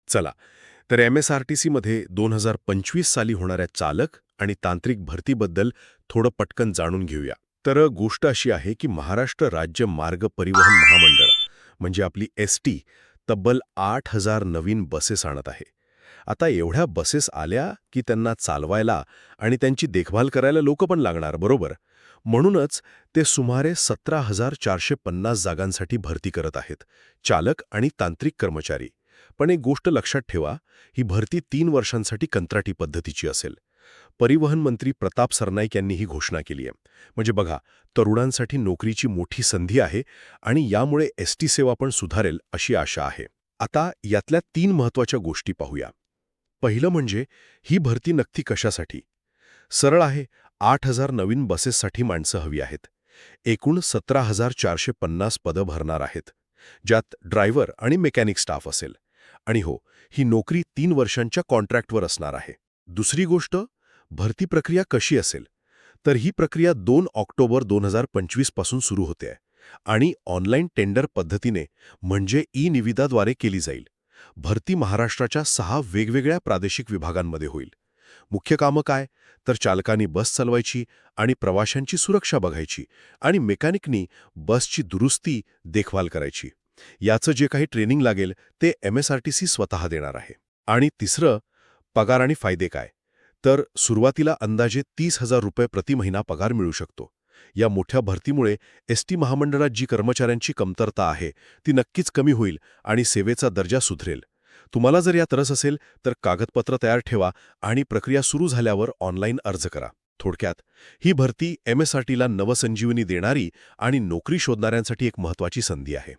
चला, तर MSRTCमध्ये 2025 साली होणाऱ्या चालक आणि तांत्रिक भरतीबद्दल थोडं पटकन जाणून घेऊया. तर गोष्ट अशी आहे की महाराष्ट्र राज्य मार्ग परिवहन महामंडळ म्हणजे आपली ST तब्बल 8,000 नवीन बसेस आणत आहे. आता एवढ्या बसेस आल्या की त्यांना चालवायला आणि त्यांची देखभाल करायला लोक पण लागणार, बरोबर? म्हणूनच ते सुमारे 17,450 जागांसाठी भरती करत आहेत, चालक आणि तांत्रिक कर्मचारी. पण एक गोष्ट लक्षात ठेवा, ही भरती 3 वर्षांसाठी कंत्राटी पद्धतीची असेल. परिवहन मंत्री प्रताप सरनाईक यांनी ही घोषणा केली आहे. म्हणजे बघा, तरुणांसाठी नोकरीची मोठी संधी आहे आणि यामुळे ST सेवा पण सुधारेल अशी आशा आहे. आता यातल्या 3 महत्त्वाच्या गोष्टी पाहूया. पहिलं म्हणजे ही भरती नक्की कशासाठी? सरळ आहे, 8,000 नवीन बसेससाठी माणसं हवी आहेत. एकूण 17,450 पदं भरणार आहेत, ज्यात ड्रायव्हर आणि मेकॅनिक स्टाफ असेल. आणि हो, ही नोकरी 3 वर्षांच्या कॉन्ट्रॅक्टवर असणार आहे. दुसरी गोष्ट, भरती प्रक्रिया कशी असेल? तर ही प्रक्रिया 2 ऑक्टोबर 2025 पासून सुरू होते आणि ऑनलाईन टेंडर पद्धतीने म्हणजे निविदाद्वारे केली जाईल. भरती महाराष्ट्राच्या 6 वेगवेगळ्या प्रादेशिक विभागांमध्ये होईल. मुख्य कामं काय? तर चालकांनी बस चालवायची आणि प्रवाशांची सुरक्षा बघायची आणि मेकॅनिकनी बसची दुरुस्ती, देखभाल करायची. याचं जे काही ट्रेनिंग लागेल ते MSRTC स्वतः देणार आहे. आणि तिसरं, पगार आणि फायदे काय? तर सुरुवातीला अंदाजे 30,000 रुपये प्रति महिना पगार मिळू शकतो. या मोठ्या भरतीमुळे ST महामंडळात जी कर्मचाऱ्यांची कमतरता आहे ती नक्कीच कमी होईल आणि सेवेचा दर्जा सुधरेल. तुम्हाला जर यात रस असेल तर कागदपत्र तयार ठेवा आणि प्रक्रिया सुरू झाल्यावर ऑनलाईन अर्ज करा. थोडक्यात, ही भरती MSRTला नवसंजीवनी देणारी आणि नोकरी शोधणाऱ्यांसाठी एक महत्त्वाची संधी आहे.